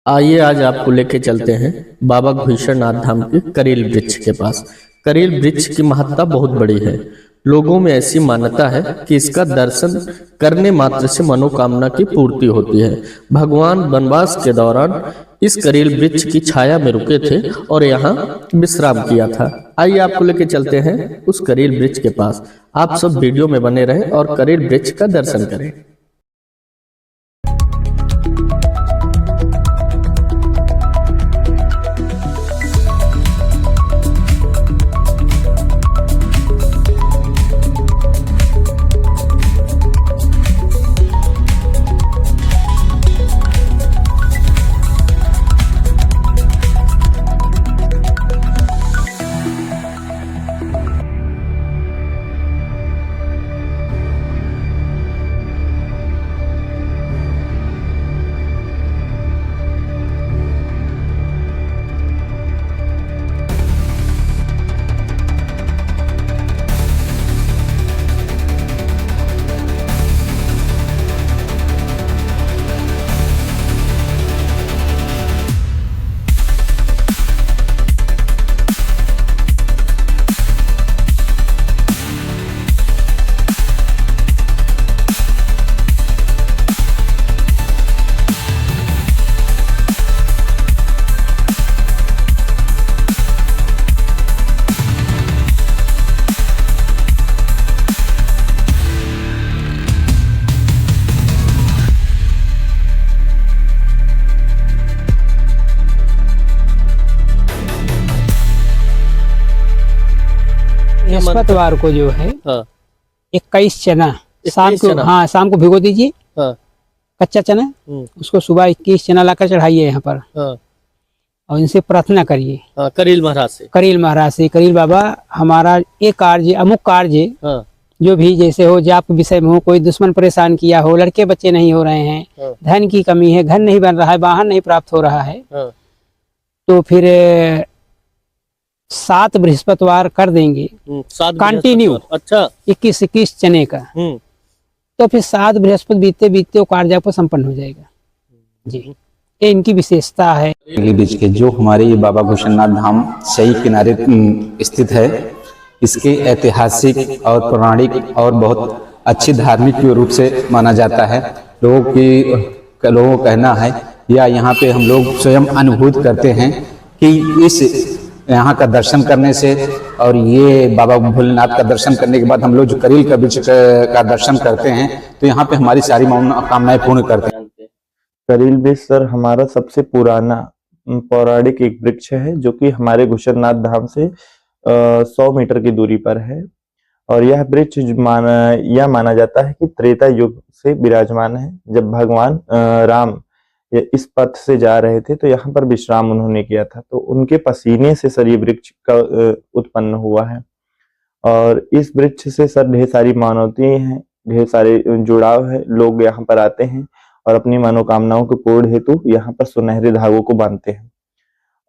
आइए आज आपको लेके चलते हैं बाबा घुईश्वरनाथ धाम के करील वृक्ष के पास। करील वृक्ष की महत्ता बहुत बड़ी है। लोगों में ऐसी मान्यता है कि इसका दर्शन करने मात्र से मनोकामना की पूर्ति होती है। भगवान वनवास के दौरान इस करील वृक्ष की छाया में रुके थे और यहाँ विश्राम किया था। आइए आपको लेके चलते हैं उस करील वृक्ष के पास। आप सब वीडियो में बने रहें और करील वृक्ष का दर्शन करें। बृहस्पतिवार को जो है हाँ। 21 चना शाम को, हाँ शाम को भिगो दीजिए। हाँ। कच्चा चना उसको सुबह 21 चना लाकर चढ़ाइए यहाँ पर। हाँ। और इनसे प्रार्थना करिए। हाँ, करील महाराज से। करील महाराज से, करील बाबा हमारा ये कार्य अमुक कार्य हाँ। जो भी जैसे हो, जाप विषय में हो, कोई दुश्मन परेशान किया हो, लड़के बच्चे नहीं हो रहे हैं, हाँ। धन की कमी है, घर नहीं बन रहा है, वाहन नहीं प्राप्त हो रहा है, हाँ। तो फिर 7 बृहस्पतिवार कर देंगे कंटिन्यू। अच्छा। 21 चने का, तो फिर 7 बृहस्पति बीतते बीतते वो कार्य आपको संपन्न हो जाएगा जी। ये इनकी विशेषता है। बीच के जो हमारे ये बाबा घुईश्वरनाथ धाम सही किनारे स्थित है, इसके ऐतिहासिक और पौराणिक और बहुत अच्छी धार्मिक रूप से माना जाता है। लोगों का कहना है या यहाँ पे हम लोग स्वयं अनुभूत करते हैं कि इस यहाँ का दर्शन करने से और ये बाबा भोलेनाथ का दर्शन करने के बाद हम लोग जो करील का वृक्ष का दर्शन करते हैं तो यहाँ पे हमारी सारी कामनाएं पूर्ण करते हैं। करील वृक्ष सर हमारा सबसे पुराना पौराणिक एक वृक्ष है जो कि हमारे घुईश्वरनाथ धाम से 100 मीटर की दूरी पर है। और यह वृक्ष माना जाता है कि त्रेता युग से विराजमान है। जब भगवान राम इस पथ से जा रहे थे तो यहाँ पर विश्राम उन्होंने किया था, तो उनके पसीने से सर ये वृक्ष का उत्पन्न हुआ है। और इस वृक्ष से सर ढेर सारी मानवताएं हैं, ढेर सारे जुड़ाव है। लोग यहाँ पर आते हैं और अपनी मनोकामनाओं के पूर्ण हेतु यहाँ पर सुनहरे धागों को बांधते हैं।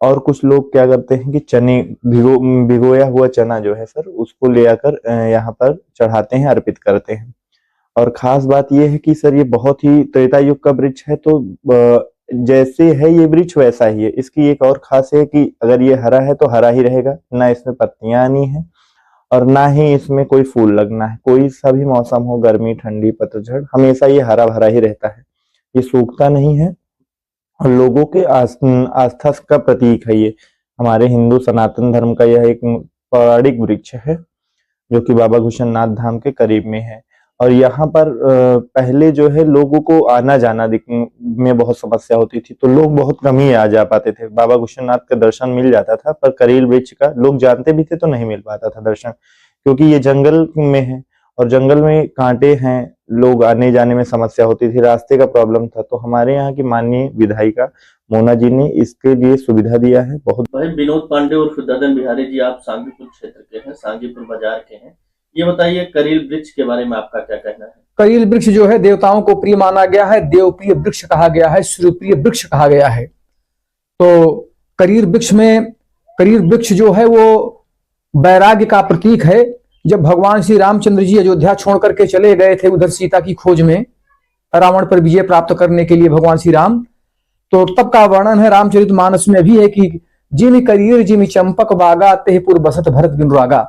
और कुछ लोग क्या करते हैं कि चने भिगोया हुआ चना जो है सर उसको ले आकर यहाँ पर चढ़ाते हैं, अर्पित करते हैं। और खास बात यह है कि सर ये बहुत ही त्रेता युग का वृक्ष है, तो जैसे है ये वृक्ष वैसा ही है। इसकी एक और खास है कि अगर ये हरा है तो हरा ही रहेगा, ना इसमें पत्तियां आनी है और ना ही इसमें कोई फूल लगना है। कोई सा भी मौसम हो, गर्मी ठंडी पतझड़, हमेशा ये हरा भरा ही रहता है। ये सूखता नहीं है और लोगों के आस्था का प्रतीक है। ये हमारे हिंदू सनातन धर्म का यह एक पौराणिक वृक्ष है जो कि बाबा घुईश्वरनाथ धाम के करीब में है। और यहाँ पर पहले जो है लोगों को आना जाना में बहुत समस्या होती थी, तो लोग बहुत कम ही आ जा पाते थे। बाबा घुईश्वरनाथ का दर्शन मिल जाता था पर करील वृक्ष का लोग जानते भी थे तो नहीं मिल पाता था दर्शन, क्योंकि ये जंगल में है और जंगल में कांटे हैं, लोग आने जाने में समस्या होती थी, रास्ते का प्रॉब्लम था। तो हमारे यहाँ की माननीय विधायिका मोना जी ने इसके लिए सुविधा दिया है। बहुत भाई विनोद पांडे और ददन बिहारी जी, आप सांगीपुर क्षेत्र के हैं, सांगीपुर बाजार के हैं। ये बताइए करील वृक्ष के बारे में आपका क्या कहना है? करील वृक्ष जो है देवताओं को प्रिय माना गया है, देवप्रिय वृक्ष कहा गया है, सूर्यप्रिय वृक्ष कहा गया है। तो करील वृक्ष जो है वो वैराग्य का प्रतीक है। जब भगवान श्री रामचंद्र जी अयोध्या छोड़ करके चले गए थे उधर सीता की खोज में, रावण पर विजय प्राप्त करने के लिए भगवान श्री राम, तो तब का वर्णन है रामचरितमानस में भी है कि जिमि करीर जिमि चंपक बागा तेहपुर बसत भरत बिन रागा।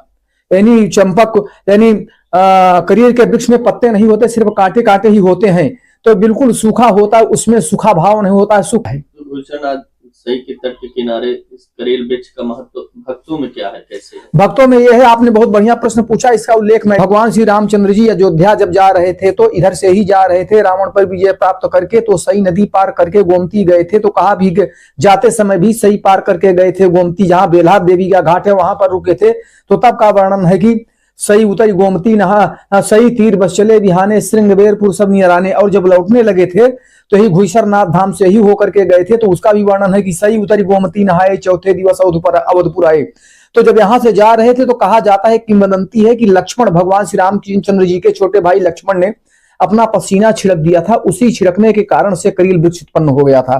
यानी चंपक यानी करीर के वृक्ष में पत्ते नहीं होते, सिर्फ कांटे कांटे ही होते हैं, तो बिल्कुल सूखा होता है, उसमें सूखा भाव नहीं होता है, सुख है। भूषण सही के तट के किनारे इस करील वृक्ष का महत्व भक्तों में क्या है, कैसे है? भक्तों में यह है, आपने बहुत बढ़िया प्रश्न पूछा, इसका उल्लेख मैं भगवान श्री रामचंद्र जी अयोध्या जब जा रहे थे तो इधर से ही जा रहे थे, रावण पर विजय प्राप्त करके, तो सई नदी पार करके गोमती गए थे, तो कहा भी जाते समय भी सई पार करके गए थे, गोमती जहाँ बेल्हा देवी का घाट है वहां पर रुके थे। तो तब का वर्णन है कि सही उतरी गोमती नहा, सही तीर बस चले बिहाने, श्रृंगबेरपुर सब नियराने। और जब लौटने लगे थे तो ही घुईसर नाथ धाम से ही होकर के गए थे, तो उसका भी वर्णन है कि सही उतरी गोमती नहाए, चौथे दिवस अवधपुर आए। तो जब यहां से जा रहे थे तो कहा जाता है, किंवदंती है कि लक्ष्मण, भगवान श्री रामचंद्र जी के छोटे भाई लक्ष्मण ने अपना पसीना छिड़क दिया था, उसी छिड़कने के कारण से करील वृक्ष उत्पन्न हो गया था।